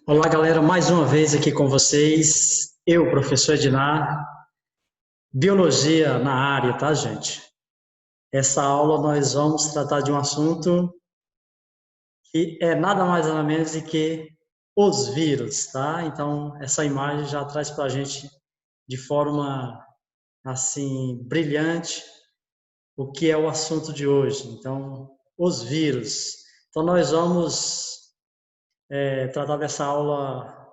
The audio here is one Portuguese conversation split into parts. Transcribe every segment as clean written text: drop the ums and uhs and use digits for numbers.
Olá, galera, mais uma vez aqui com vocês. Eu, professor Ednar, biologia na área, tá, gente? Essa aula nós vamos tratar de um assunto que é nada mais nada menos do que os vírus, tá? Então, essa imagem já traz para a gente de forma assim brilhante o que é o assunto de hoje. Então, os vírus. Então, nós vamos tratar dessa aula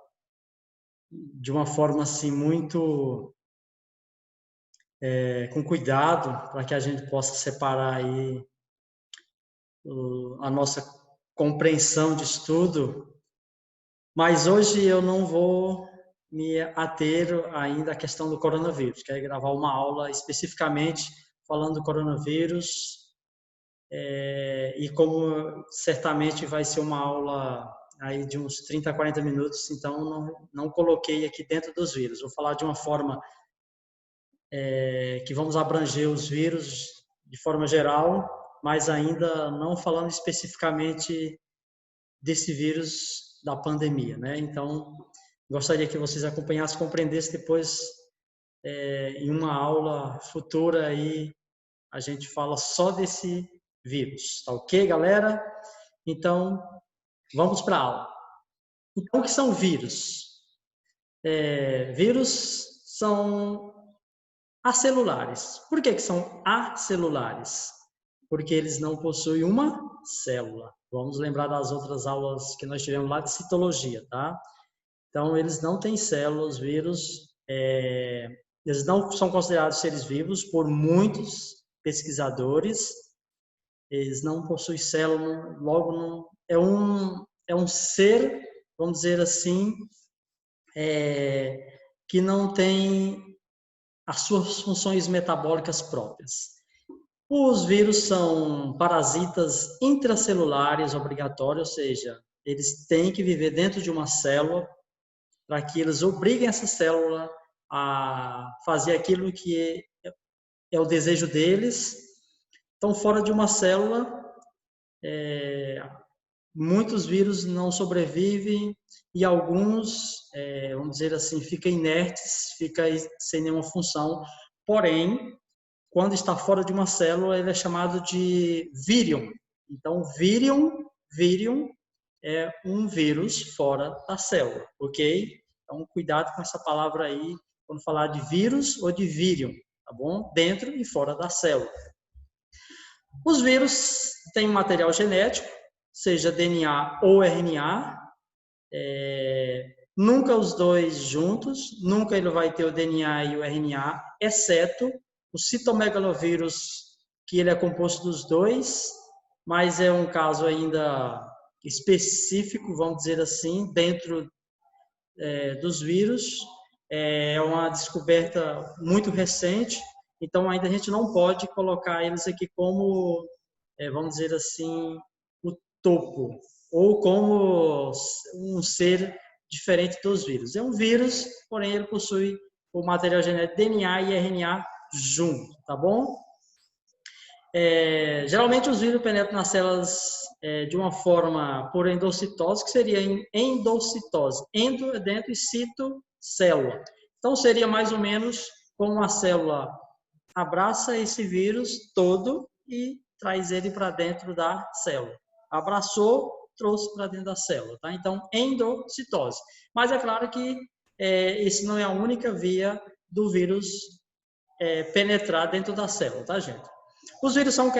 de uma forma assim muito com cuidado para que a gente possa separar aí a nossa compreensão de estudo, mas hoje eu não vou me ater ainda à questão do coronavírus. Quero gravar uma aula especificamente falando do coronavírus e como certamente vai ser uma aula aí de uns 30 a 40 minutos, então não coloquei aqui dentro dos vírus. Vou falar de uma forma que vamos abranger os vírus de forma geral, mas ainda não falando especificamente desse vírus da pandemia, né? Então, gostaria que vocês acompanhassem, compreendessem depois em uma aula futura aí a gente fala só desse vírus, tá ok, galera? Então, vamos para a aula. Então, o que são vírus? Vírus são acelulares. Por que são acelulares? Porque eles não possuem uma célula. Vamos lembrar das outras aulas que nós tivemos lá de citologia, tá? Então, eles não têm células, vírus, eles não são considerados seres vivos por muitos pesquisadores, eles não possuem célula, logo não, é um ser, vamos dizer assim, que não tem as suas funções metabólicas próprias. Os vírus são parasitas intracelulares obrigatórios, ou seja, eles têm que viver dentro de uma célula para que eles obriguem essa célula a fazer aquilo que é o desejo deles. Então, fora de uma célula, muitos vírus não sobrevivem e alguns, vamos dizer assim, ficam inertes, ficam sem nenhuma função. Porém, quando está fora de uma célula, ele é chamado de vírion. Então, vírion é um vírus fora da célula, ok? Então, cuidado com essa palavra aí, quando falar de vírus ou de vírion, tá bom? Dentro e fora da célula. Os vírus têm material genético, seja DNA ou RNA, nunca os dois juntos, nunca ele vai ter o DNA e o RNA, exceto o citomegalovírus, que ele é composto dos dois, mas é um caso ainda específico, vamos dizer assim, dentro dos vírus. É uma descoberta muito recente, então ainda a gente não pode colocar eles aqui como, vamos dizer assim, o topo, ou como um ser diferente dos vírus. É um vírus, porém ele possui o material genético DNA e RNA junto, tá bom? Geralmente os vírus penetram nas células de uma forma por endocitose, que seria endocitose. Endo é dentro e cito, célula. Então seria mais ou menos como a célula abraça esse vírus todo e traz ele para dentro da célula. Abraçou, trouxe para dentro da célula, tá? Então, endocitose. Mas é claro que isso não é a única via do vírus penetrar dentro da célula, tá, gente? Os vírus são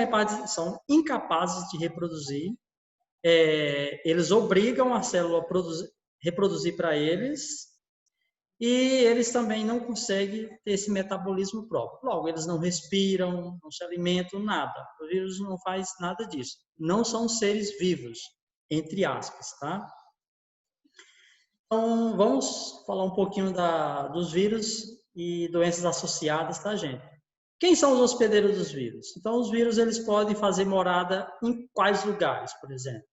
incapazes de reproduzir, eles obrigam a célula a reproduzir para eles, e eles também não conseguem ter esse metabolismo próprio. Logo, eles não respiram, não se alimentam, nada. O vírus não faz nada disso. Não são seres vivos, entre aspas, tá? Então, vamos falar um pouquinho dos vírus e doenças associadas, tá, gente? Quem são os hospedeiros dos vírus? Então, os vírus eles podem fazer morada em quais lugares, por exemplo?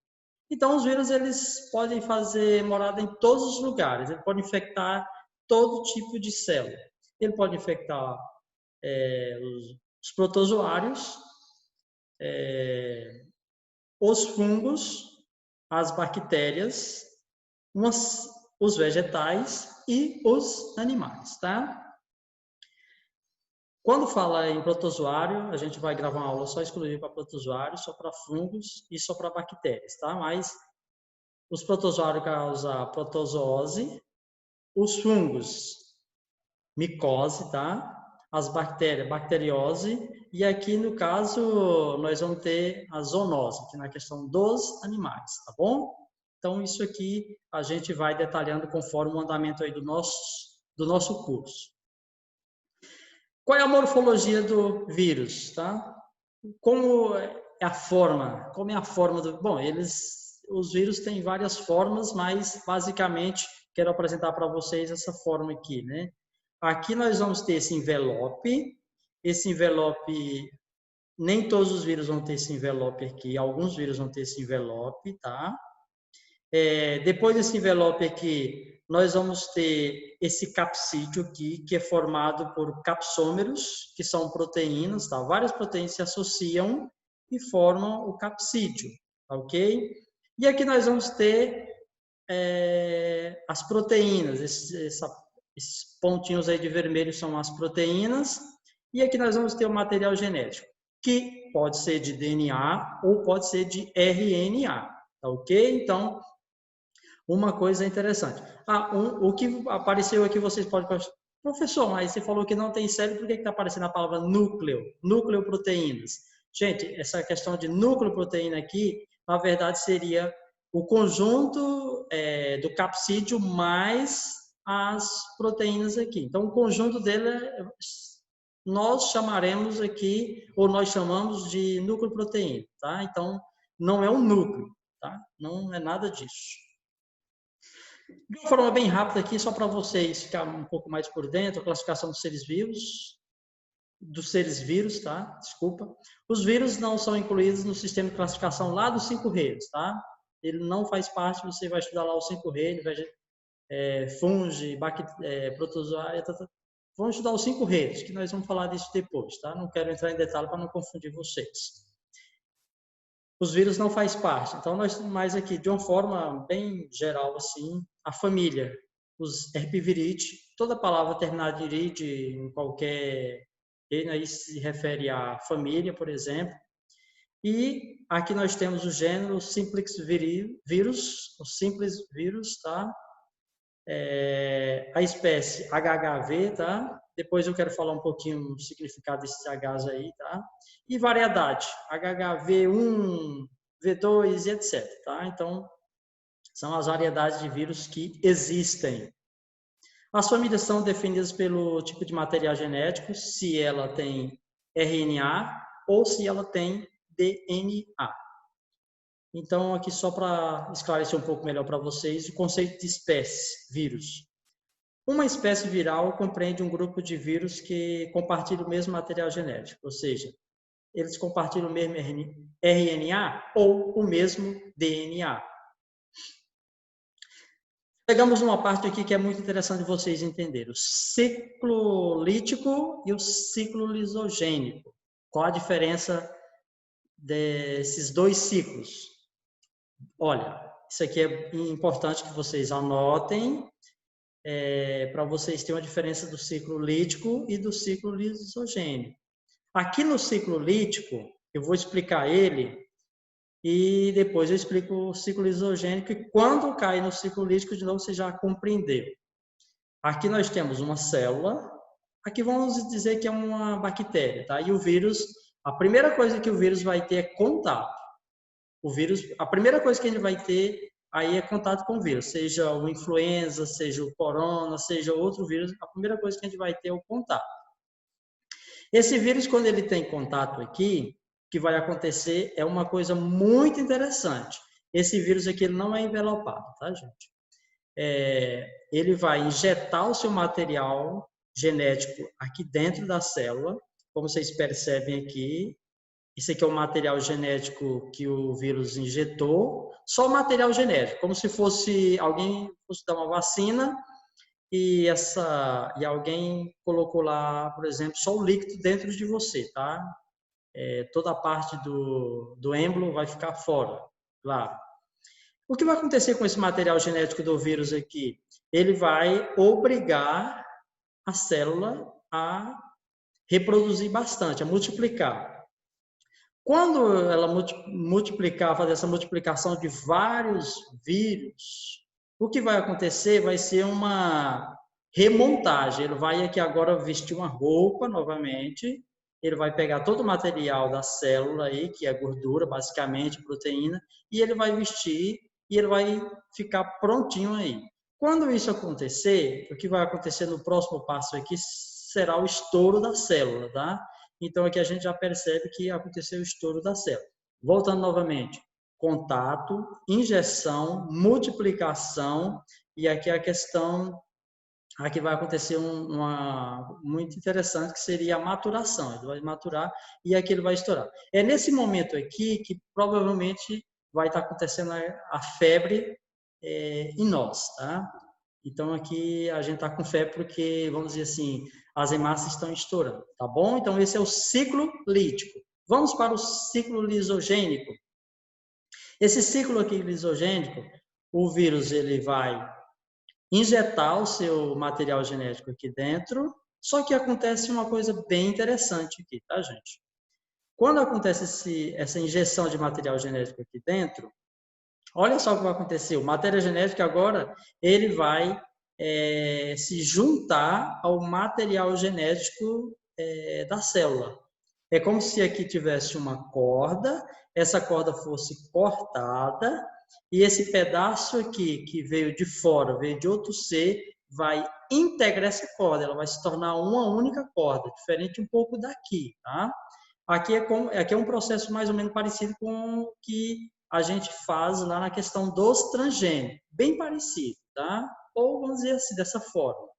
Então, os vírus eles podem fazer morada em todos os lugares. Ele pode infectar todo tipo de célula. Ele pode infectar os protozoários, os fungos, as bactérias, os vegetais e os animais, tá? Quando fala em protozoário, a gente vai gravar uma aula só exclusiva para protozoário, só para fungos e só para bactérias, tá? Mas os protozoários causam protozoose, os fungos, micose, tá? As bactérias, bacteriose, e aqui no caso nós vamos ter a zoonose, que é na questão dos animais, tá bom? Então isso aqui a gente vai detalhando conforme o andamento aí do nosso curso. Qual é a morfologia do vírus, tá? Como é a forma? Como é a forma do... Bom, os vírus têm várias formas, mas basicamente quero apresentar para vocês essa forma aqui, né? Aqui nós vamos ter esse envelope. Esse envelope, nem todos os vírus vão ter esse envelope aqui. Alguns vírus vão ter esse envelope, tá? Depois desse envelope aqui, nós vamos ter esse capsídeo aqui, que é formado por capsômeros, que são proteínas, tá? Várias proteínas se associam e formam o capsídeo, ok? E aqui nós vamos ter as proteínas, esses pontinhos aí de vermelho são as proteínas, e aqui nós vamos ter o material genético, que pode ser de DNA ou pode ser de RNA, tá ok? Então, uma coisa interessante. O que apareceu aqui, vocês podem... Professor, mas você falou que não tem cérebro, por que está aparecendo a palavra núcleo? Núcleo-proteínas. Gente, essa questão de núcleo-proteína aqui, na verdade, seria o conjunto do capsídeo mais as proteínas aqui. Então, o conjunto dele nós chamaremos aqui, ou nós chamamos de núcleo-proteína, tá? Então, não é um núcleo, tá? Não é nada disso. De uma forma bem rápida aqui, só para vocês ficarem um pouco mais por dentro, a classificação dos seres vivos, tá? Desculpa. Os vírus não são incluídos no sistema de classificação lá dos 5 reinos, tá? Ele não faz parte, você vai estudar lá os 5 reinos, fungi, protozoário, vamos estudar os 5 reinos, que nós vamos falar disso depois, tá? Não quero entrar em detalhe para não confundir vocês. Os vírus não faz parte. Então, nós temos mais aqui, de uma forma bem geral, assim, a família, os Herpiviridae, toda palavra terminada de iride, em qualquer reino, aí se refere à família, por exemplo. E aqui nós temos o gênero Simplex virus, o simples vírus, tá? A espécie HHV, tá? Depois eu quero falar um pouquinho do significado desses Hs aí, tá? E variedade, HHV1, V2 e etc, tá? Então, são as variedades de vírus que existem. As famílias são definidas pelo tipo de material genético, se ela tem RNA ou se ela tem DNA. Então, aqui só para esclarecer um pouco melhor para vocês, o conceito de espécie, vírus. Uma espécie viral compreende um grupo de vírus que compartilham o mesmo material genético, ou seja, eles compartilham o mesmo RNA ou o mesmo DNA. Pegamos uma parte aqui que é muito interessante vocês entenderem, o ciclo lítico e o ciclo lisogênico. Qual a diferença desses dois ciclos? Olha, isso aqui é importante que vocês anotem, para vocês terem uma diferença do ciclo lítico e do ciclo lisogênico. Aqui no ciclo lítico, eu vou explicar ele e depois eu explico o ciclo lisogênico e quando cai no ciclo lítico, de novo, você já compreendeu. Aqui nós temos uma célula, aqui vamos dizer que é uma bactéria, tá? E o vírus, a primeira coisa que o vírus vai ter é contato. O vírus, a primeira coisa que ele vai ter aí é contato com o vírus, seja o influenza, seja o corona, seja outro vírus, a primeira coisa que a gente vai ter é o contato. Esse vírus, quando ele tem contato aqui, o que vai acontecer é uma coisa muito interessante. Esse vírus aqui ele não é envelopado, tá, gente? Ele vai injetar o seu material genético aqui dentro da célula, como vocês percebem aqui. Isso aqui é o material genético que o vírus injetou, só o material genético, como se fosse alguém fosse dar uma vacina e alguém colocou lá, por exemplo, só o líquido dentro de você, tá? Toda a parte do êmbolo vai ficar fora, claro. O que vai acontecer com esse material genético do vírus aqui? Ele vai obrigar a célula a reproduzir bastante, a multiplicar. Quando ela multiplicar, fazer essa multiplicação de vários vírus, o que vai acontecer vai ser uma remontagem. Ele vai aqui agora vestir uma roupa novamente, ele vai pegar todo o material da célula aí, que é gordura, basicamente, proteína, e ele vai vestir e ele vai ficar prontinho aí. Quando isso acontecer, o que vai acontecer no próximo passo aqui será o estouro da célula, tá? Então, aqui a gente já percebe que aconteceu o estouro da célula. Voltando novamente, contato, injeção, multiplicação, e aqui a questão, aqui vai acontecer uma muito interessante, que seria a maturação. Ele vai maturar e aqui ele vai estourar. É nesse momento aqui que provavelmente vai estar acontecendo a febre em nós, tá? Então, aqui a gente está com febre porque, vamos dizer assim, as hemácias estão estourando, tá bom? Então, esse é o ciclo lítico. Vamos para o ciclo lisogênico. Esse ciclo aqui lisogênico, o vírus ele vai injetar o seu material genético aqui dentro, só que acontece uma coisa bem interessante aqui, tá, gente? Quando acontece essa injeção de material genético aqui dentro, olha só o que vai acontecer. O material genético agora, ele vai se juntar ao material genético da célula. É como se aqui tivesse uma corda, essa corda fosse cortada, e esse pedaço aqui, que veio de fora, veio de outro ser, vai integrar essa corda, ela vai se tornar uma única corda, diferente um pouco daqui, tá? Aqui é um processo mais ou menos parecido com o que a gente faz lá na questão dos transgênicos, bem parecido, tá? Ou vamos dizer assim, dessa forma.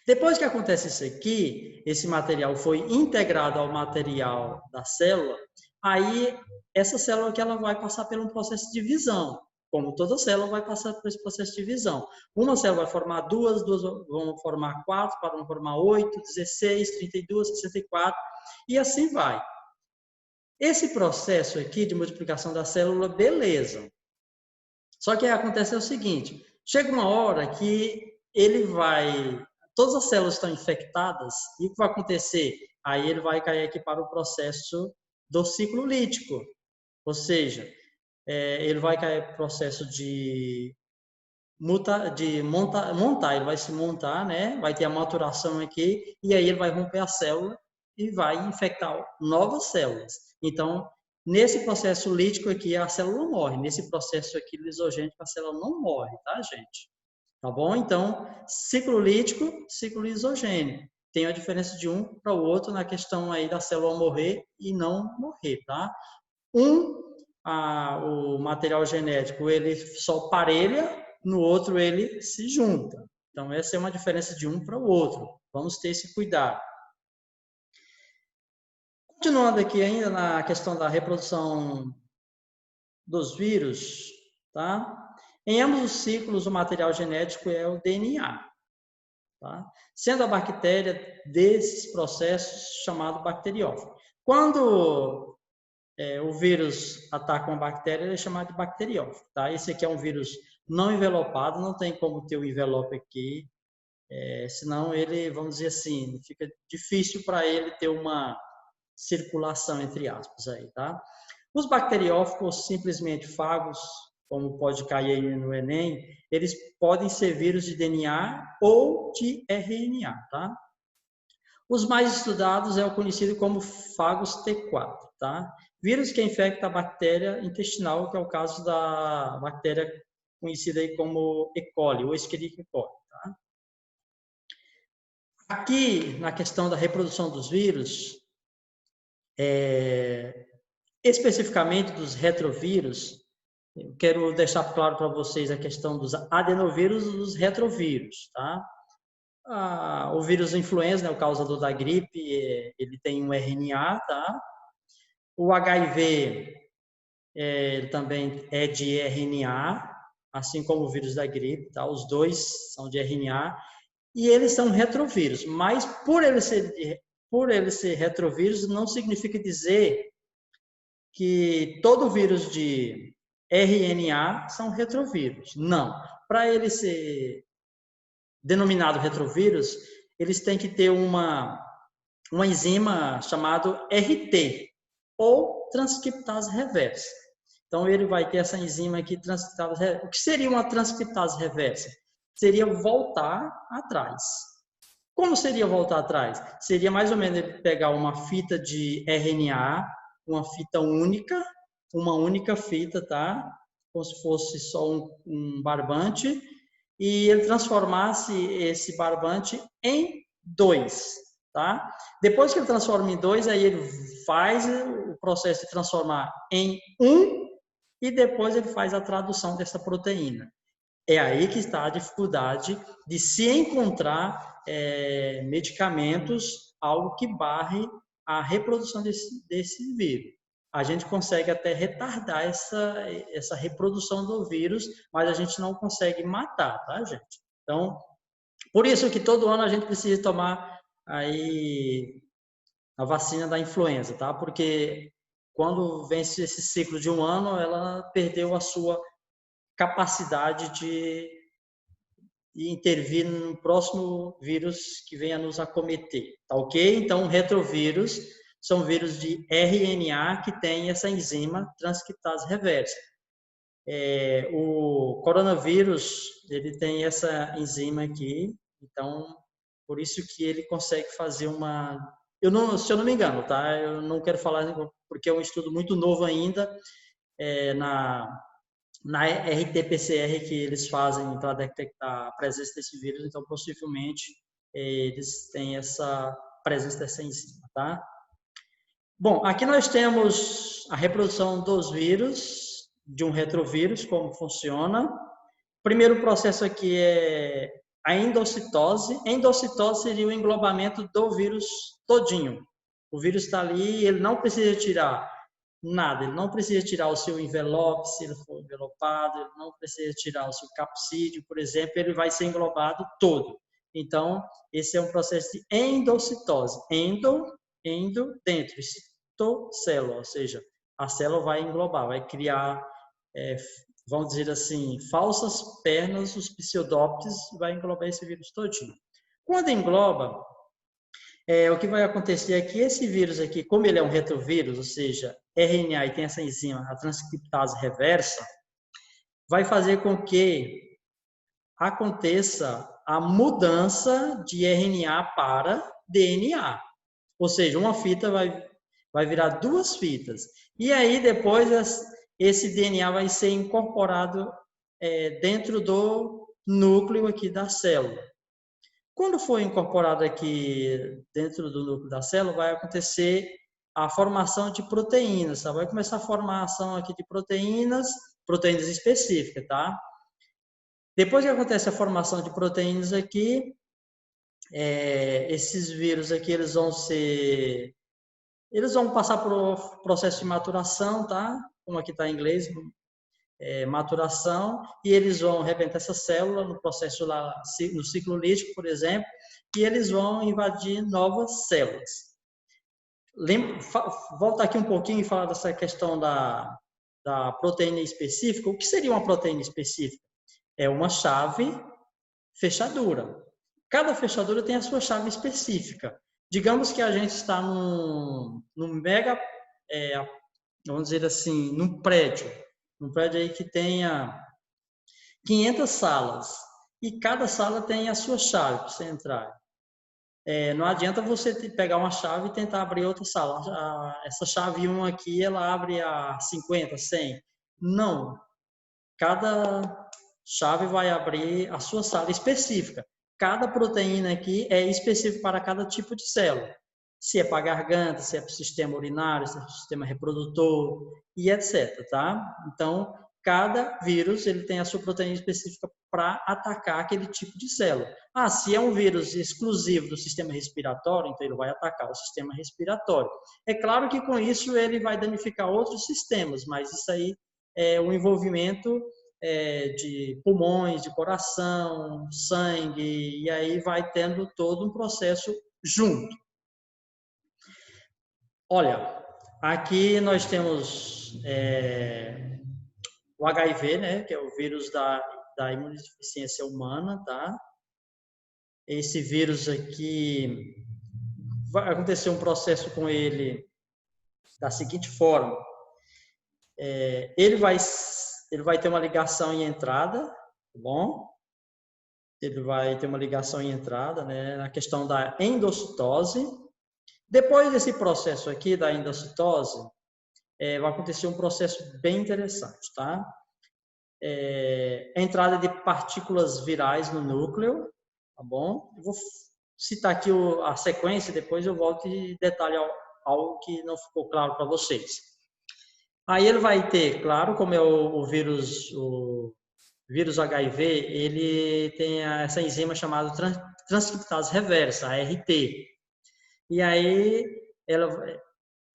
Depois que acontece isso aqui, esse material foi integrado ao material da célula, aí essa célula aqui ela vai passar por um processo de divisão, como toda célula vai passar por esse processo de divisão. Uma célula vai formar duas vão formar 4, vão formar 8, 16, 32, 64, e assim vai. Esse processo aqui de multiplicação da célula, beleza. Só que acontece o seguinte, chega uma hora que todas as células estão infectadas, e o que vai acontecer? Aí ele vai cair aqui para o processo do ciclo lítico, ou seja, ele vai cair para o processo de montar, ele vai se montar, né? Vai ter a maturação aqui, e aí ele vai romper a célula e vai infectar novas células. Então, nesse processo lítico aqui, a célula morre. Nesse processo aqui lisogênico, a célula não morre, tá, gente? Tá bom? Então, ciclo lítico, ciclo lisogênico. Tem a diferença de um para o outro na questão aí da célula morrer e não morrer, tá? O material genético, ele só parelha, no outro ele se junta. Então, essa é uma diferença de um para o outro. Vamos ter esse cuidado. Continuando aqui ainda na questão da reprodução dos vírus, tá? Em ambos os ciclos, o material genético é o DNA, tá? Sendo a bactéria desses processos chamado bacteriófago. Quando o vírus ataca uma bactéria, ele é chamado de bacteriófago, tá? Esse aqui é um vírus não envelopado, não tem como ter o envelope aqui, senão ele, vamos dizer assim, fica difícil para ele ter uma circulação, entre aspas, aí, tá? Os bacteriófagos, simplesmente fagos, como pode cair aí no Enem, eles podem ser vírus de DNA ou de RNA, tá? Os mais estudados é o conhecido como fagos T4, tá? Vírus que infecta a bactéria intestinal, que é o caso da bactéria conhecida aí como E. coli, ou Escherichia coli, tá? Aqui, na questão da reprodução dos vírus, especificamente dos retrovírus, eu quero deixar claro para vocês a questão dos adenovírus e dos retrovírus, tá? O vírus influenza, né, o causador da gripe, ele tem um RNA, tá? O HIV ele também é de RNA, assim como o vírus da gripe, tá? Os dois são de RNA e eles são retrovírus, mas por ele ser retrovírus não significa dizer que todo vírus de RNA são retrovírus. Não. Para ele ser denominado retrovírus, eles têm que ter uma enzima chamada RT, ou transcriptase reversa. Então, ele vai ter essa enzima aqui, transcriptase reversa. O que seria uma transcriptase reversa? Seria voltar atrás. Como seria voltar atrás? Seria mais ou menos ele pegar uma fita de RNA, uma fita única, uma única fita, tá? Como se fosse só um barbante, e ele transformasse esse barbante em 2, tá? Depois que ele transforma em 2, aí ele faz o processo de transformar em 1 e depois ele faz a tradução dessa proteína. É aí que está a dificuldade de se encontrar medicamentos, algo que barre a reprodução desse vírus. A gente consegue até retardar essa reprodução do vírus, mas a gente não consegue matar, tá, gente? Então, por isso que todo ano a gente precisa tomar aí a vacina da influenza, tá? Porque quando vence esse ciclo de um ano, ela perdeu a sua capacidade de intervir no próximo vírus que venha nos acometer, tá ok? Então, retrovírus são vírus de RNA que tem essa enzima transcriptase reversa. O coronavírus, ele tem essa enzima aqui, então, por isso que ele consegue fazer uma... se eu não me engano, tá? Eu não quero falar porque é um estudo muito novo ainda, na RT-PCR que eles fazem para detectar a presença desse vírus, então possivelmente eles têm essa presença dessa enzima, tá? Bom, aqui nós temos a reprodução dos vírus, de um retrovírus, como funciona. O primeiro processo aqui é a endocitose. Endocitose seria o englobamento do vírus todinho. O vírus está ali, ele não precisa tirar nada, ele não precisa tirar o seu envelope, se ele for envelopado, ele não precisa tirar o seu capsídeo, por exemplo, ele vai ser englobado todo. Então, esse é um processo de endocitose. Dentro, citocélula, ou seja, a célula vai englobar, vai criar, vamos dizer assim, falsas pernas, os pseudópteros, vai englobar esse vírus todinho. Quando engloba, o que vai acontecer é que esse vírus aqui, como ele é um retrovírus, ou seja, RNA e tem essa enzima, a transcriptase reversa, vai fazer com que aconteça a mudança de RNA para DNA. Ou seja, uma fita vai virar 2 fitas. E aí, depois, esse DNA vai ser incorporado dentro do núcleo aqui da célula. Quando for incorporado aqui dentro do núcleo da célula, vai acontecer a formação de proteínas, tá? Vai começar a formação aqui de proteínas específicas, tá? Depois que acontece a formação de proteínas aqui, esses vírus aqui, eles vão passar por um processo de maturação, tá? Como aqui está em inglês, maturação, e eles vão arrebentar essa célula no processo lá, no ciclo lítico, por exemplo, e eles vão invadir novas células. Volta aqui um pouquinho e falar dessa questão da proteína específica. O que seria uma proteína específica? É uma chave fechadura. Cada fechadura tem a sua chave específica. Digamos que a gente está num mega, vamos dizer assim, num prédio aí que tenha 500 salas, e cada sala tem a sua chave para você entrar. Não adianta você pegar uma chave e tentar abrir outra sala. Essa chave 1 aqui, ela abre a 50, 100. Não. Cada chave vai abrir a sua sala específica. Cada proteína aqui é específica para cada tipo de célula. Se é para a garganta, se é para o sistema urinário, se é para o sistema reprodutor e etc. Tá? Então, cada vírus ele tem a sua proteína específica para atacar aquele tipo de célula. Se é um vírus exclusivo do sistema respiratório, então ele vai atacar o sistema respiratório. É claro que com isso ele vai danificar outros sistemas, mas isso aí é o envolvimento de pulmões, de coração, sangue, e aí vai tendo todo um processo junto. Olha, aqui nós temos o HIV, né, que é o vírus da imunodeficiência humana, tá? Esse vírus aqui, vai acontecer um processo com ele da seguinte forma: ele vai ter uma ligação em entrada, tá bom? Ele vai ter uma ligação em entrada, né, na questão da endocitose. Depois desse processo aqui da endocitose, vai acontecer um processo bem interessante, tá? A entrada de partículas virais no núcleo, tá bom? Eu vou citar aqui a sequência, depois eu volto e detalhe algo que não ficou claro para vocês. Aí ele vai ter, claro, como é o vírus HIV, ele tem essa enzima chamada transcriptase reversa, ART. E aí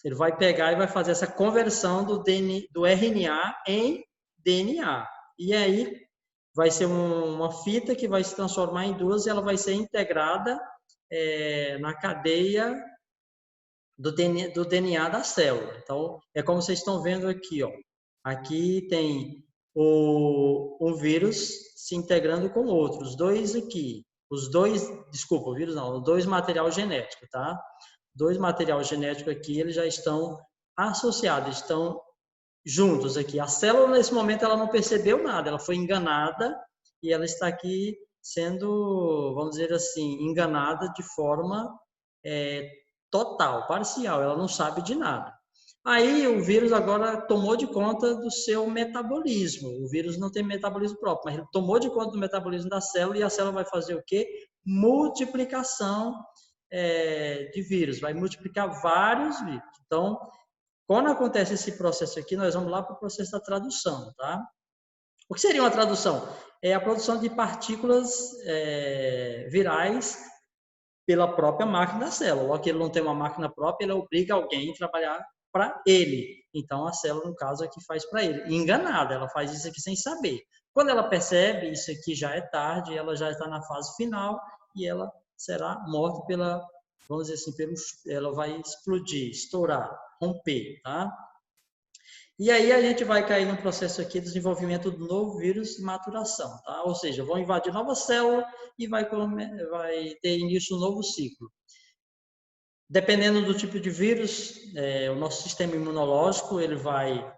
ele vai pegar e vai fazer essa conversão do RNA em DNA. E aí vai ser uma fita que vai se transformar em duas e ela vai ser integrada na cadeia do DNA da célula. Então, é como vocês estão vendo aqui, ó. Aqui tem um vírus se integrando com outros, dois aqui. Os dois material genético, tá? Dois material genético aqui, eles já estão associados, estão juntos aqui. A célula, nesse momento, ela não percebeu nada, ela foi enganada e ela está aqui sendo, vamos dizer assim, enganada de forma total, parcial, ela não sabe de nada. Aí o vírus agora tomou de conta do seu metabolismo. O vírus não tem metabolismo próprio, mas ele tomou de conta do metabolismo da célula e a célula vai fazer o quê? Multiplicação de vírus, vai multiplicar vários vírus. Então, quando acontece esse processo aqui, nós vamos lá para o processo da tradução, tá? O que seria uma tradução? É a produção de partículas virais pela própria máquina da célula. Logo que ele não tem uma máquina própria, ele obriga alguém a trabalhar para ele. Então, a célula, no caso, aqui faz para ele. Enganada, ela faz isso aqui sem saber. Quando ela percebe, isso aqui já é tarde, ela já está na fase final e ela será morta vamos dizer assim, ela vai explodir, estourar, romper, tá? E aí a gente vai cair num processo aqui de desenvolvimento do novo vírus de maturação, tá? Ou seja, vão invadir nova célula e vai ter início um novo ciclo. Dependendo do tipo de vírus, o nosso sistema imunológico ele vai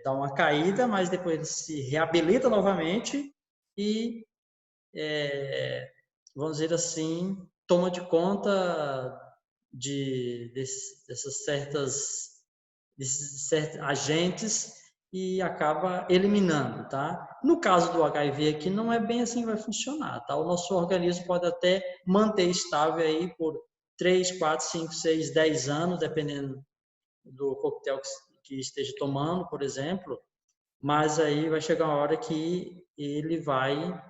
dar uma caída, mas depois ele se reabilita novamente e, vamos dizer assim, toma de conta desses certos agentes e acaba eliminando, tá? No caso do HIV aqui, não é bem assim que vai funcionar, tá? O nosso organismo pode até manter estável aí por 3, 4, 5, 6, 10 anos, dependendo do coquetel que esteja tomando, por exemplo, mas aí vai chegar uma hora que ele vai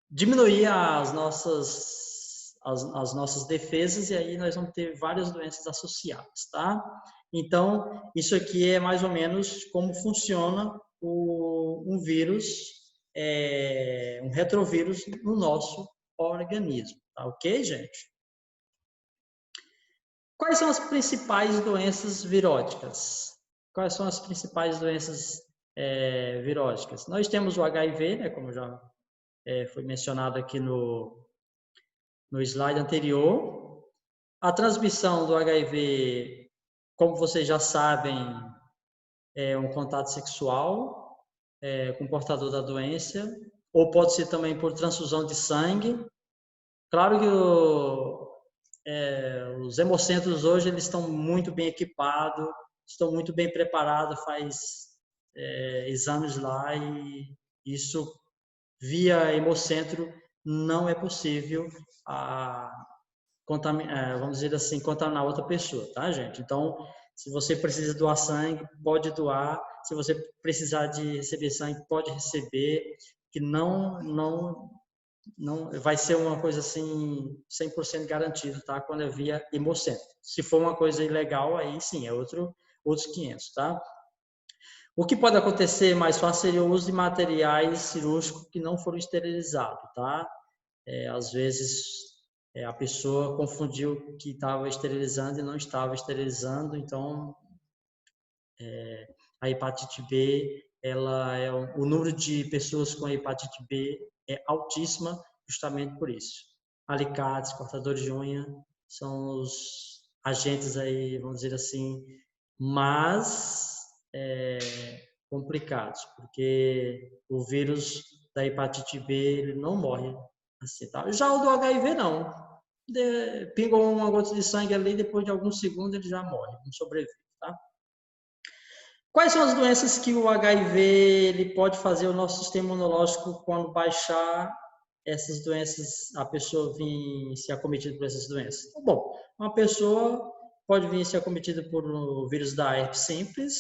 diminuir as nossas defesas e aí nós vamos ter várias doenças associadas, tá? Então, isso aqui é mais ou menos como funciona um vírus, um retrovírus no nosso organismo, tá ok, gente? Quais são as principais doenças viróticas? Quais são as principais doenças viróticas? Nós temos o HIV, né, como já foi mencionado aqui no slide anterior. A transmissão do HIV, como vocês já sabem, é um contato sexual com o portador da doença, ou pode ser também por transfusão de sangue. Claro que os hemocentros hoje eles estão muito bem equipados, estão muito bem preparados, faz exames lá e isso via hemocentro não é possível vamos dizer assim, contaminar outra pessoa, tá, gente? Então, se você precisa doar sangue, pode doar. Se você precisar de receber sangue, pode receber, que não vai ser uma coisa assim 100% garantido, tá? Quando é via hemocentro. Se for uma coisa ilegal, aí sim, é outros 500, tá? O que pode acontecer mais fácil seria o uso de materiais cirúrgicos que não foram esterilizados, tá? Às vezes a pessoa confundiu que estava esterilizando e não estava esterilizando, então A hepatite B, o número de pessoas com hepatite B é altíssima justamente por isso. Alicates, cortadores de unha, são os agentes aí, vamos dizer assim, mais complicados, porque o vírus da hepatite B ele não morre assim, tá? Já o do HIV não. Pingou uma gota de sangue ali, depois de alguns segundos ele já morre, não sobrevive, tá? Quais são as doenças que o HIV ele pode fazer o nosso sistema imunológico quando baixar essas doenças, a pessoa vir ser acometida por essas doenças? Bom, uma pessoa pode vir ser acometida por o vírus da herpes simples,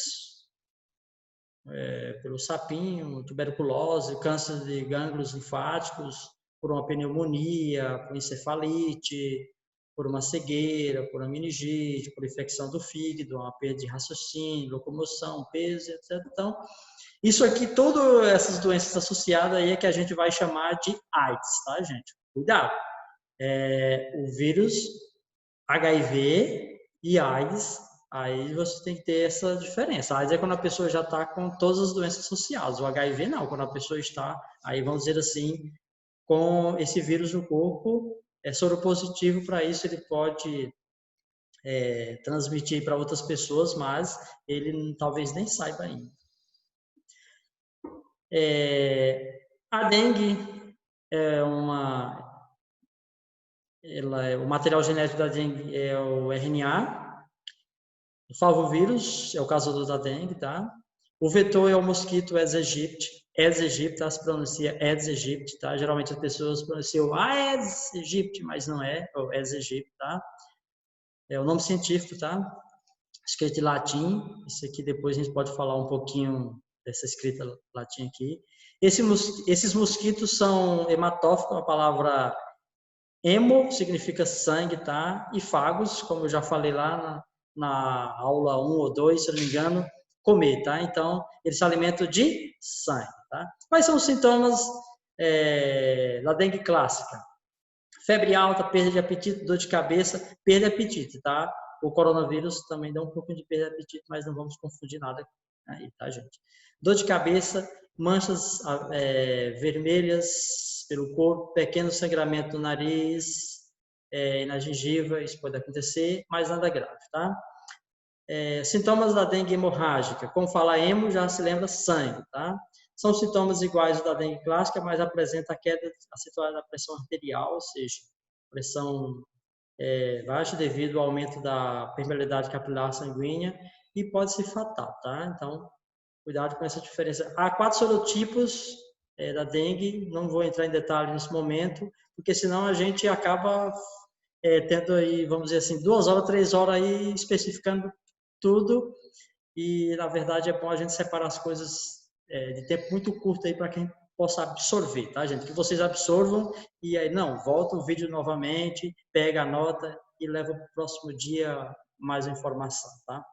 pelo sapinho, tuberculose, câncer de gânglios linfáticos, por uma pneumonia, por encefalite, por uma cegueira, por uma meningite, por infecção do fígado, uma perda de raciocínio, locomoção, peso, etc. Então, isso aqui, todas essas doenças associadas aí é que a gente vai chamar de AIDS, tá, gente? Cuidado! O vírus HIV e AIDS, aí você tem que ter essa diferença. A AIDS é quando a pessoa já está com todas as doenças associadas. O HIV não, quando a pessoa está, aí vamos dizer assim, com esse vírus no corpo, é soropositivo. Para isso ele pode transmitir para outras pessoas, mas ele talvez nem saiba ainda. A dengue o material genético da dengue é o RNA, o favovírus é o causador da dengue, tá? O vetor é o mosquito Aedes aegypti. Aedes aegypti, tá? Se pronuncia Aedes aegypti, tá? Geralmente as pessoas pronunciam Aedes aegypti, mas não é o Aedes aegypti, tá? É o nome científico, tá? Escrito em latim. Isso aqui depois a gente pode falar um pouquinho dessa escrita latim aqui. Esses mosquitos são hematófagos, a palavra hemo significa sangue, tá? E fagos, como eu já falei lá na aula 1 ou 2, se eu não me engano, comer, tá? Então, eles se alimentam de sangue, tá? Quais são os sintomas da dengue clássica? Febre alta, perda de apetite, dor de cabeça, perda de apetite, tá? O coronavírus também dá um pouco de perda de apetite, mas não vamos confundir nada aí, tá, gente? Dor de cabeça, manchas vermelhas pelo corpo, pequeno sangramento no nariz, na gengiva, isso pode acontecer, mas nada grave, tá? Sintomas da dengue hemorrágica, como fala hemo, já se lembra sangue, tá? São sintomas iguais da dengue clássica, mas apresenta a queda acentuada da pressão arterial, ou seja, pressão baixa devido ao aumento da permeabilidade capilar sanguínea e pode ser fatal, tá? Então, cuidado com essa diferença. Há 4 serotipos da dengue, não vou entrar em detalhe nesse momento, porque senão a gente acaba tendo aí, vamos dizer assim, 2 horas, 3 horas aí especificando tudo, e na verdade é bom a gente separar as coisas de tempo muito curto aí para quem possa absorver, tá, gente? Que vocês absorvam e aí, não, volta o vídeo novamente, pega a nota e leva para o próximo dia mais informação, tá?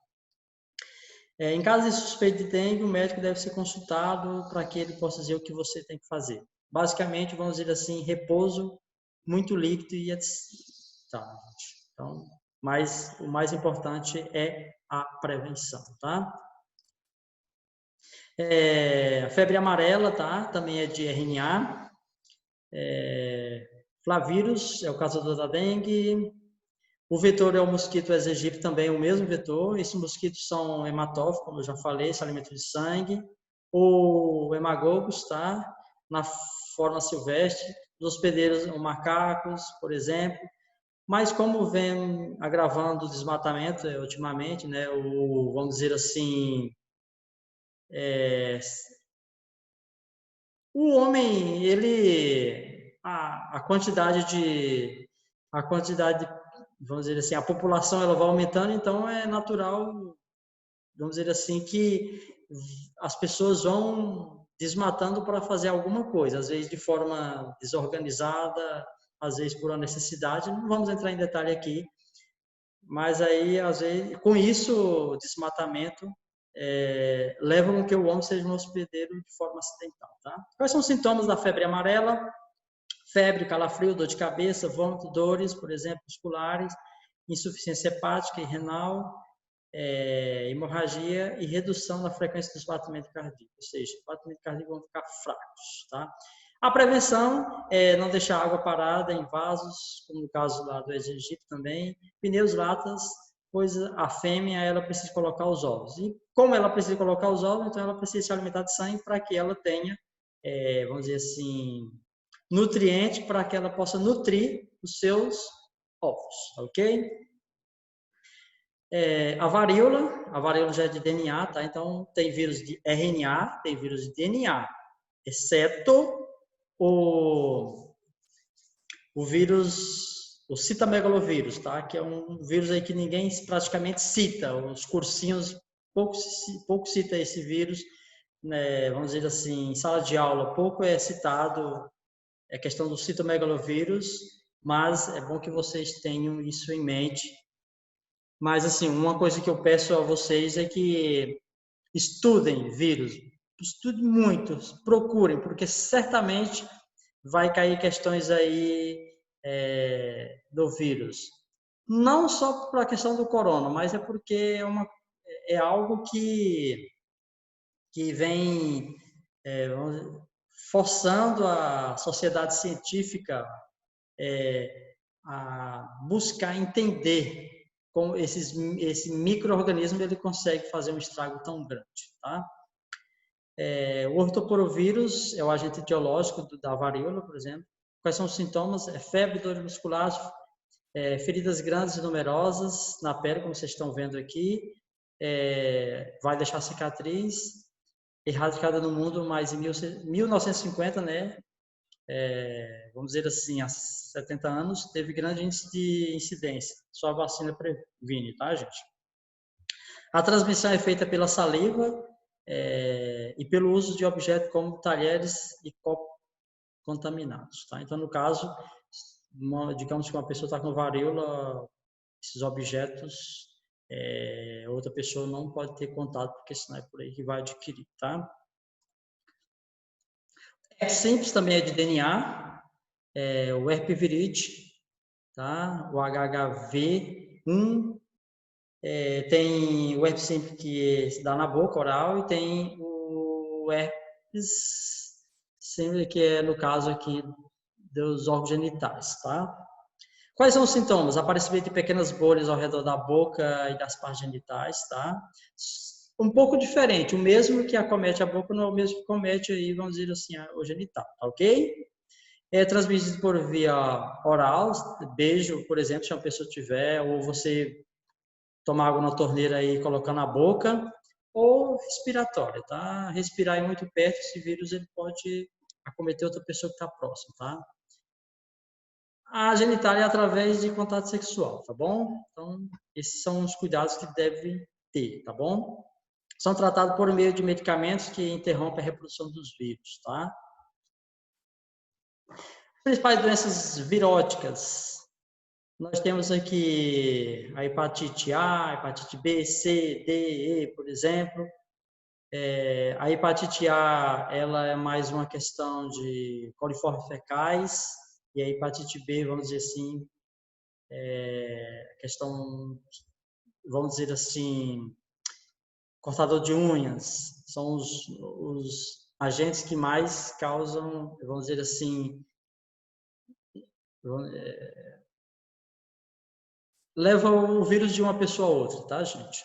Em caso de suspeita de dengue, o médico deve ser consultado para que ele possa dizer o que você tem que fazer. Basicamente, vamos dizer assim, repouso, muito líquido e etc. Tá, gente? Então, mas o mais importante é a prevenção, tá? A febre amarela, tá? Também é de RNA. Flavírus é o causador da dengue. O vetor é o mosquito Aedes aegypti, também é o mesmo vetor. Esses mosquitos são hematófagos, como eu já falei, se alimentam de sangue. O hemagogos, tá? Na forma silvestre. Os hospedeiros, os macacos, por exemplo. Mas como vem agravando o desmatamento ultimamente, né? Vamos dizer assim, o homem, a quantidade, vamos dizer assim, a população ela vai aumentando, então é natural, vamos dizer assim, que as pessoas vão desmatando para fazer alguma coisa, às vezes de forma desorganizada, às vezes por uma necessidade, não vamos entrar em detalhe aqui, mas aí, às vezes, com isso, o desmatamento leva a que o homem seja um hospedeiro de forma acidental, tá? Quais são os sintomas da febre amarela? Febre, calafrio, dor de cabeça, vômito, dores, por exemplo, musculares, insuficiência hepática e renal, hemorragia e redução da frequência dos batimentos cardíacos, ou seja, os batimentos cardíacos vão ficar fracos, tá? A prevenção é não deixar água parada em vasos, como no caso lá do Egito também, pneus latas, pois a fêmea ela precisa colocar os ovos. E como ela precisa colocar os ovos, então ela precisa se alimentar de sangue para que ela tenha, vamos dizer assim, nutriente para que ela possa nutrir os seus ovos, ok? A varíola já é de DNA, tá? Então tem vírus de RNA, tem vírus de DNA, exceto o vírus, o citamegalovírus, tá? Que é um vírus aí que ninguém praticamente cita, os cursinhos pouco cita esse vírus, né? Vamos dizer assim, em sala de aula pouco é citado a questão do citamegalovírus, mas é bom que vocês tenham isso em mente. Mas assim, uma coisa que eu peço a vocês é que estudem vírus, estudem muito, procurem, porque certamente vai cair questões aí do vírus. Não só para a questão do corona, mas é porque é algo que vem forçando a sociedade científica a buscar entender como esse micro-organismo ele consegue fazer um estrago tão grande, tá? O ortoporovírus é o agente etiológico da varíola, por exemplo. Quais são os sintomas? Febre, dores musculares, feridas grandes e numerosas na pele, como vocês estão vendo aqui. Vai deixar cicatriz, erradicada no mundo, mas em 1950, né? Vamos dizer assim, há 70 anos, teve grande índice de incidência. Só a vacina previne, tá, gente? A transmissão é feita pela saliva e pelo uso de objetos como talheres e copos contaminados, tá? Então, no caso, digamos que uma pessoa está com varíola, esses objetos, outra pessoa não pode ter contato, porque senão é por aí que vai adquirir, tá? Simples também é de DNA, o herpesvirite, tá? O HHV1, tem o herpes simples que se dá na boca oral e tem o herpes simples que é no caso aqui dos órgãos genitais, tá? Quais são os sintomas? Aparecimento de pequenas bolhas ao redor da boca e das partes genitais, tá? Um pouco diferente, o mesmo que acomete a boca não é o mesmo que acomete aí, vamos dizer assim, o genital, tá ok? É transmitido por via oral, beijo, por exemplo, se uma pessoa tiver, ou você tomar água na torneira e colocar na boca, ou respiratória, tá? Respirar aí muito perto, esse vírus ele pode acometer outra pessoa que está próxima, tá? A genitália é através de contato sexual, tá bom? Então, esses são os cuidados que deve ter, tá bom? São tratados por meio de medicamentos que interrompem a reprodução dos vírus, tá? Principais doenças viróticas. Nós temos aqui a hepatite A, hepatite B, C, D, E, por exemplo. A hepatite A, ela é mais uma questão de coliformes fecais, e a hepatite B, vamos dizer assim, questão, vamos dizer assim, cortador de unhas. São os agentes que mais causam, vamos dizer assim, levam o vírus de uma pessoa a outra, tá, gente?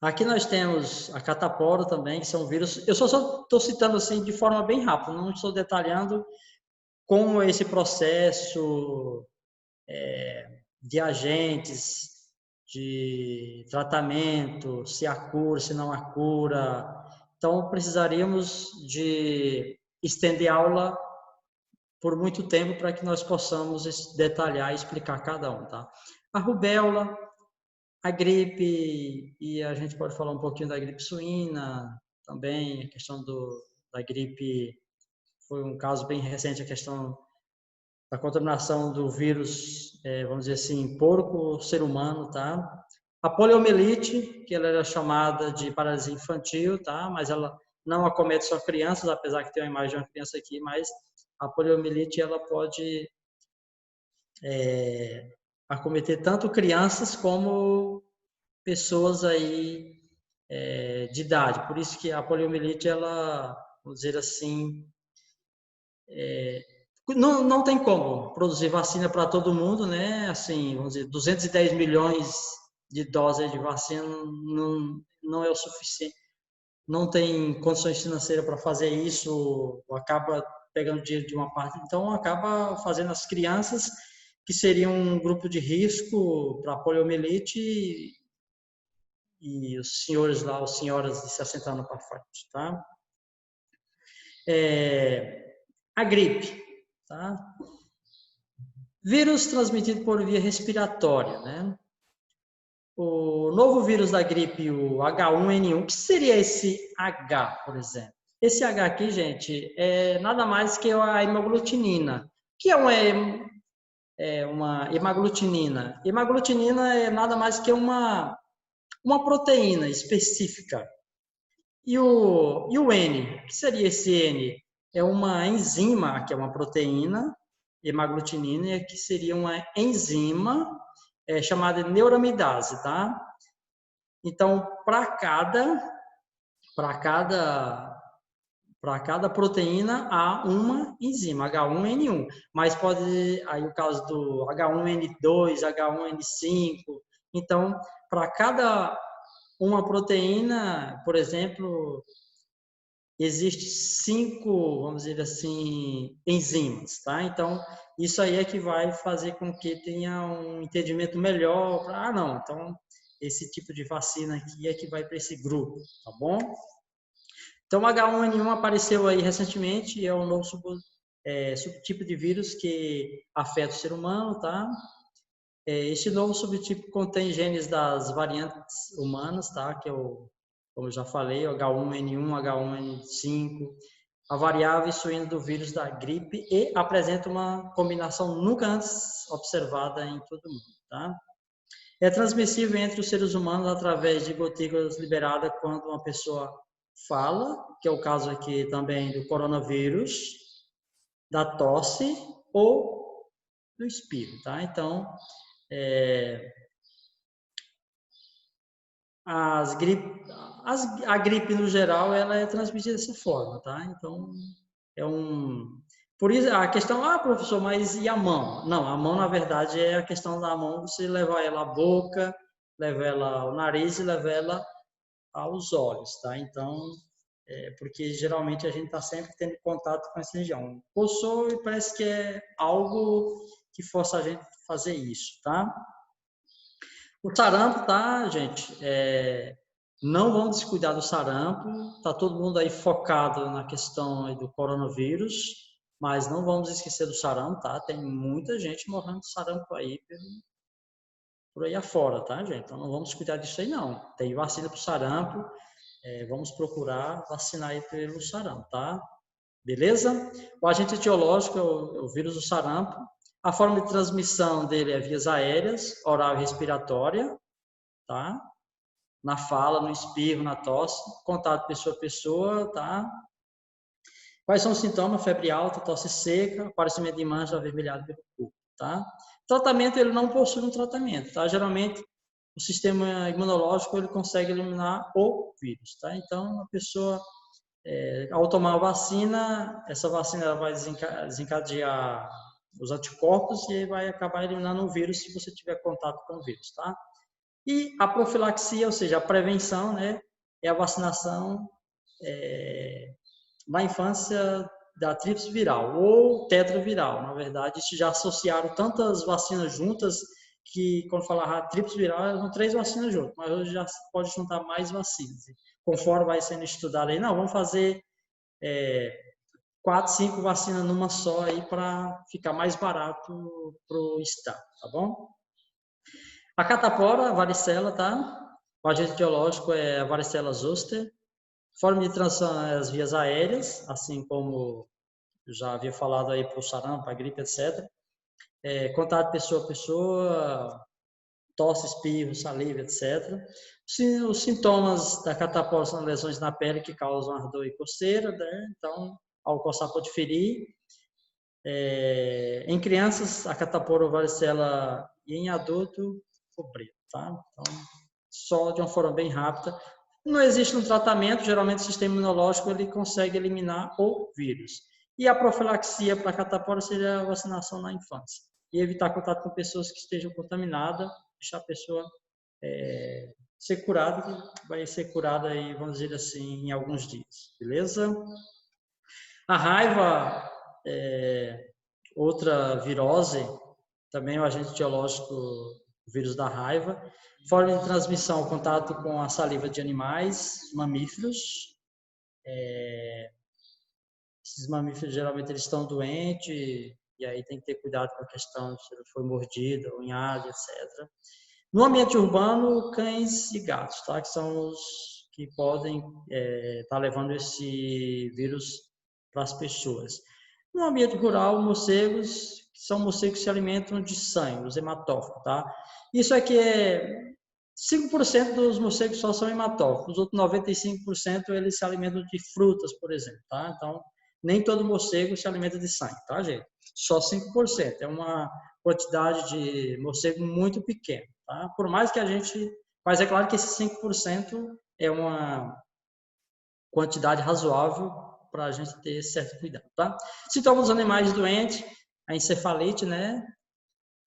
Aqui nós temos a catapora também, que são vírus. Eu só estou citando assim de forma bem rápida, não estou detalhando como é esse processo de agentes, de tratamento, se há cura, se não há cura. Então, precisaríamos de estender a aula por muito tempo para que nós possamos detalhar e explicar cada um, tá? A rubéola, a gripe, e a gente pode falar um pouquinho da gripe suína também, a questão da gripe, foi um caso bem recente, a questão da contaminação do vírus, vamos dizer assim, porco-ser humano, tá? A poliomielite, que ela era chamada de paralisia infantil, tá? Mas ela não acomete só crianças, apesar que tem uma imagem de uma criança aqui, mas a poliomielite, ela pode acometer tanto crianças como pessoas aí de idade. Por isso que a poliomielite, ela, vamos dizer assim, não tem como produzir vacina para todo mundo, né? Assim, vamos dizer, 210 milhões de doses de vacina não é o suficiente. Não tem condições financeiras para fazer isso, acaba pegando dinheiro de uma parte, então acaba fazendo as crianças, que seriam um grupo de risco para poliomielite, e os senhores lá, as senhoras de 60 anos para frente, tá? A gripe, tá? Vírus transmitido por via respiratória, né? O novo vírus da gripe, o H1N1, o que seria esse H, por exemplo? Esse H aqui, gente, é nada mais que a hemaglutinina. O que é uma hemaglutinina? Hemaglutinina é nada mais que uma proteína específica. E o N? O que seria esse N? É uma enzima, que é uma proteína, hemaglutinina, que seria uma enzima chamada neuramidase, tá? Então, para cada proteína há uma enzima, H1N1. Mas pode, aí o caso do H1N2, H1N5. Então, para cada uma proteína, por exemplo, existe 5, vamos dizer assim, enzimas, tá? Então, isso aí é que vai fazer com que tenha um entendimento melhor para, não, então, esse tipo de vacina aqui é que vai para esse grupo, tá bom? Então, o H1N1 apareceu aí recentemente, é um novo subtipo de vírus que afeta o ser humano, tá? Este novo subtipo contém genes das variantes humanas, tá? Que é como eu já falei, o H1N1, H1N5, a variável suína do vírus da gripe, e apresenta uma combinação nunca antes observada em todo mundo, tá? É transmissível entre os seres humanos através de gotículas liberadas quando uma pessoa fala, que é o caso aqui também do coronavírus, da tosse ou do espirro, tá? Então, a gripe no geral, ela é transmitida dessa forma, tá? Então, por isso a questão, professor, mas e a mão? Não, a mão na verdade é a questão da mão, você levar ela à boca, levar ela ao nariz e levar ela aos olhos, tá? Então, porque geralmente a gente está sempre tendo contato com essa região. Coçou e parece que é algo que força a gente a fazer isso, tá? O sarampo, tá, gente? Não vamos descuidar do sarampo. Tá todo mundo aí focado na questão aí do coronavírus, mas não vamos esquecer do sarampo, tá? Tem muita gente morrendo de sarampo aí por aí afora, tá, gente? Então não vamos descuidar disso aí, não. Tem vacina para o sarampo, vamos procurar vacinar aí pelo sarampo, tá? Beleza? O agente etiológico é o vírus do sarampo. A forma de transmissão dele é vias aéreas, oral e respiratória, tá? Na fala, no espirro, na tosse, contato pessoa a pessoa, tá? Quais são os sintomas? Febre alta, tosse seca, aparecimento de mancha avermelhada pelo corpo, tá? Tratamento, ele não possui um tratamento, tá? Geralmente, o sistema imunológico, ele consegue eliminar o vírus, tá? Então, a pessoa, ao tomar a vacina, essa vacina ela vai desencadear os anticorpos e vai acabar eliminando o vírus se você tiver contato com o vírus, tá? E a profilaxia, ou seja, a prevenção, né, é a vacinação na infância da tríplice viral ou tetraviral. Na verdade, isso já associaram tantas vacinas juntas que, quando falava tríplice viral, são 3 vacinas juntas, mas hoje já pode juntar mais vacinas. Conforme vai sendo estudado aí, não, vamos fazer 4, 5 vacinas numa só aí para ficar mais barato para o Estado, tá bom? A catapora, a varicela, tá? O agente etiológico é a varicela zoster. Forma de transmissão é as vias aéreas, assim como eu já havia falado aí para o sarampo, a gripe, etc. Contato pessoa a pessoa, tosse, espirro, saliva, etc. Os sintomas da catapora são lesões na pele que causam ardor e coceira, né? Então, ao coçar pode ferir. Em crianças, a catapora ou varicela, e em adulto, o preto, tá? Então, só de uma forma bem rápida. Não existe um tratamento, geralmente o sistema imunológico ele consegue eliminar o vírus. E a profilaxia para catapora seria a vacinação na infância. E evitar contato com pessoas que estejam contaminadas, deixar a pessoa ser curada, que vai ser curada aí, vamos dizer assim, em alguns dias, beleza? A raiva outra virose, também o agente etiológico, o vírus da raiva. Forma de transmissão, contato com a saliva de animais, mamíferos. Esses mamíferos, geralmente, eles estão doentes, e aí tem que ter cuidado com a questão de se ele foi mordido, unhado, etc. No ambiente urbano, cães e gatos, tá? Que são os que podem estar levando esse vírus para as pessoas. No ambiente rural, morcegos, que são morcegos que se alimentam de sangue, os hematófagos, tá? Isso aqui 5% dos morcegos só são hematófagos, os outros 95% eles se alimentam de frutas, por exemplo, tá? Então, nem todo morcego se alimenta de sangue, tá, gente? Só 5%, é uma quantidade de morcego muito pequena, tá? Por mais que a gente... Mas é claro que esse 5% é uma quantidade razoável para a gente ter certo cuidado, tá? Sintomas dos animais doentes, a encefalite, né?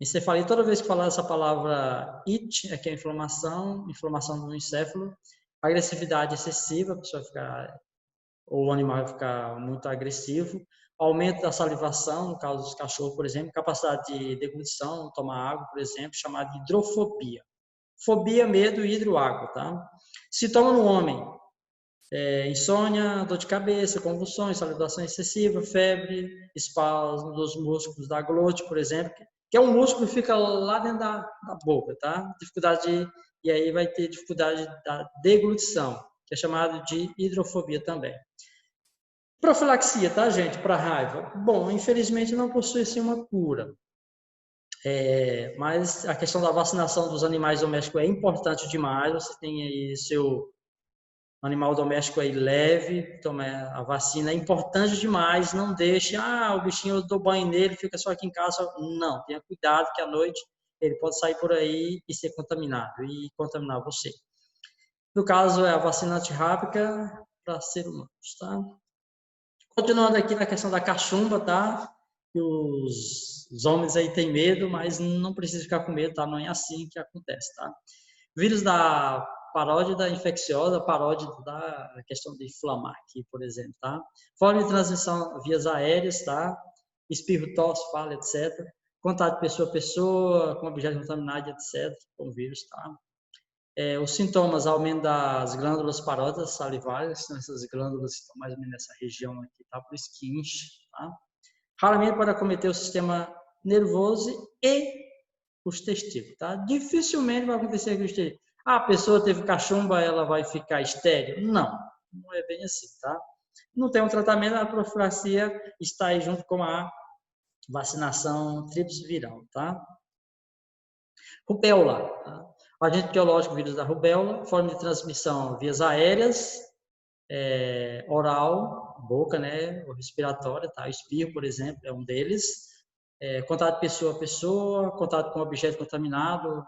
Encefalite, toda vez que falar essa palavra it, é que é inflamação do encéfalo, agressividade excessiva, a pessoa ficar, ou o animal vai ficar muito agressivo, aumento da salivação, no caso dos cachorros, por exemplo, capacidade de deglutição, tomar água, por exemplo, chamada de hidrofobia. Fobia, medo e hidroágua, tá? Sintoma no homem, insônia, dor de cabeça, convulsões, salivação excessiva, febre, espasmo dos músculos da glote, por exemplo, que é um músculo que fica lá dentro da boca, tá? E aí vai ter dificuldade da deglutição, que é chamado de hidrofobia também. Profilaxia, tá, gente, para raiva? Bom, infelizmente não possui assim uma cura. Mas a questão da vacinação dos animais domésticos é importante demais. Você tem aí seu animal doméstico aí leve, toma a vacina, é importante demais, não deixe, o bichinho eu dou banho nele, fica só aqui em casa. Não, tenha cuidado que à noite ele pode sair por aí e ser contaminado, e contaminar você. No caso, é a vacina antirrábica para seres humanos, tá? Continuando aqui na questão da cachumba, tá? Os homens aí têm medo, mas não precisa ficar com medo, tá? Não é assim que acontece, tá? Vírus da parótida infecciosa, parótida da questão de inflamar aqui, por exemplo, tá? Forma de transmissão vias aéreas, tá? Espirro, tosse, fala, etc. Contato de pessoa a pessoa, com objeto contaminado, etc. Com vírus, tá? Os sintomas, aumento das glândulas parótidas salivares, essas glândulas estão mais ou menos nessa região aqui, tá? Por isso que enche, tá? Raramente pode acometer o sistema nervoso e os testículos, tá? Dificilmente vai acontecer com os testículos. A pessoa teve cachumba, ela vai ficar estéril? Não, não é bem assim, tá? Não tem um tratamento, a profilaxia está aí junto com a vacinação tríplice viral, tá? Rubéola, tá? O agente biológico, vírus da rubéola, forma de transmissão vias aéreas, oral, boca, né, ou respiratória, tá? Espirro, por exemplo, é um deles. Contato de pessoa a pessoa, contato com objeto contaminado.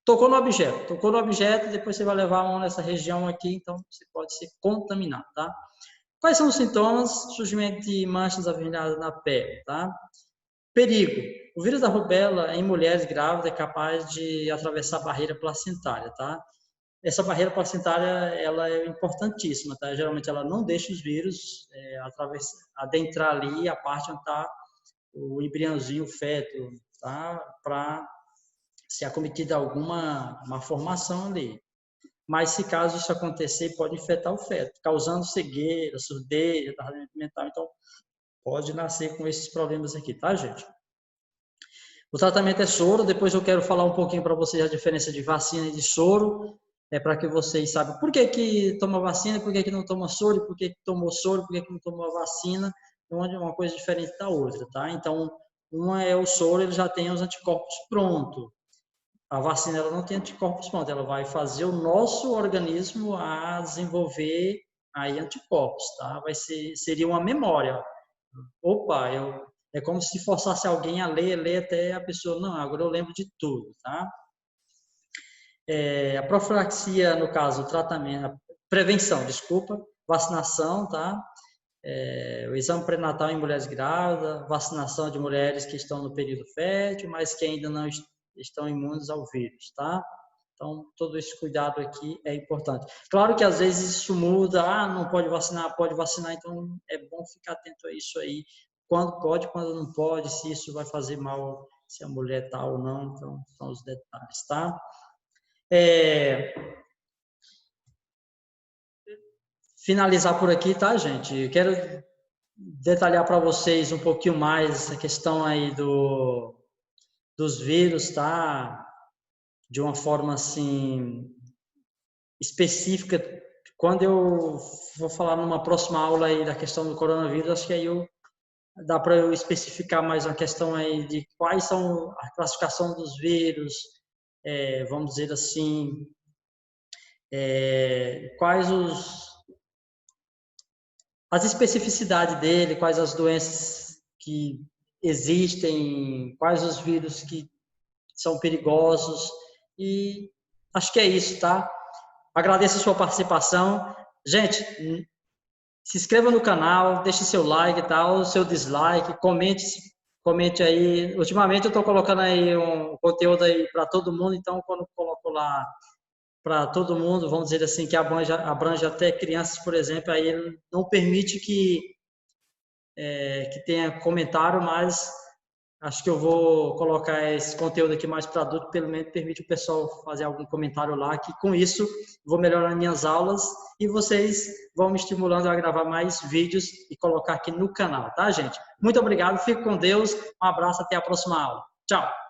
Tocou no objeto, depois você vai levar a mão nessa região aqui, então você pode ser contaminado, tá? Quais são os sintomas? Surgimento de manchas avermelhadas na pele, tá? Perigo. O vírus da rubéola em mulheres grávidas é capaz de atravessar a barreira placentária, tá? Essa barreira placentária, ela é importantíssima, tá? Geralmente ela não deixa os vírus adentrar ali a parte onde está o embriãozinho, o feto, tá? Para ser acometida alguma malformação ali. Mas se caso isso acontecer, pode infectar o feto, causando cegueira, surdez, retardamento mental. Então, pode nascer com esses problemas aqui, tá, gente? O tratamento é soro. Depois eu quero falar um pouquinho para vocês a diferença de vacina e de soro, para que vocês saibam por que toma vacina, por que não toma soro, por que tomou soro, por que não tomou a vacina. Onde é uma coisa diferente da outra, tá? Então, uma é o soro, ele já tem os anticorpos prontos. A vacina ela não tem anticorpos prontos, ela vai fazer o nosso organismo a desenvolver aí anticorpos, tá? Seria uma memória. Opa, é como se forçasse alguém a ler até a pessoa, não, agora eu lembro de tudo, tá? A profilaxia, no caso, o tratamento, a prevenção, desculpa, vacinação, tá? O exame pré-natal em mulheres grávidas, vacinação de mulheres que estão no período fértil, mas que ainda não estão imunes ao vírus, tá? Então, todo esse cuidado aqui é importante. Claro que às vezes isso muda, não pode vacinar, então é bom ficar atento a isso aí. Quando pode, quando não pode, se isso vai fazer mal, se a mulher está ou não, então são os detalhes, tá? Finalizar por aqui, tá, gente? Quero detalhar para vocês um pouquinho mais a questão aí dos vírus, tá? De uma forma assim específica. Quando eu vou falar numa próxima aula aí da questão do coronavírus, acho que aí dá para eu especificar mais uma questão aí de quais são a classificação dos vírus, vamos dizer assim, quais as especificidades dele, quais as doenças que existem, quais os vírus que são perigosos, e acho que é isso, tá? Agradeço a sua participação. Gente, se inscreva no canal, deixe seu like, tá? Seu dislike, comente aí. Ultimamente eu estou colocando aí um conteúdo aí para todo mundo, então quando eu coloco lá para todo mundo, vamos dizer assim, que abrange até crianças, por exemplo, aí ele não permite que tenha comentário, mas acho que eu vou colocar esse conteúdo aqui mais para adulto, pelo menos permite o pessoal fazer algum comentário lá, que com isso vou melhorar minhas aulas e vocês vão me estimulando a gravar mais vídeos e colocar aqui no canal, tá, gente? Muito obrigado, fique com Deus, um abraço, até a próxima aula. Tchau!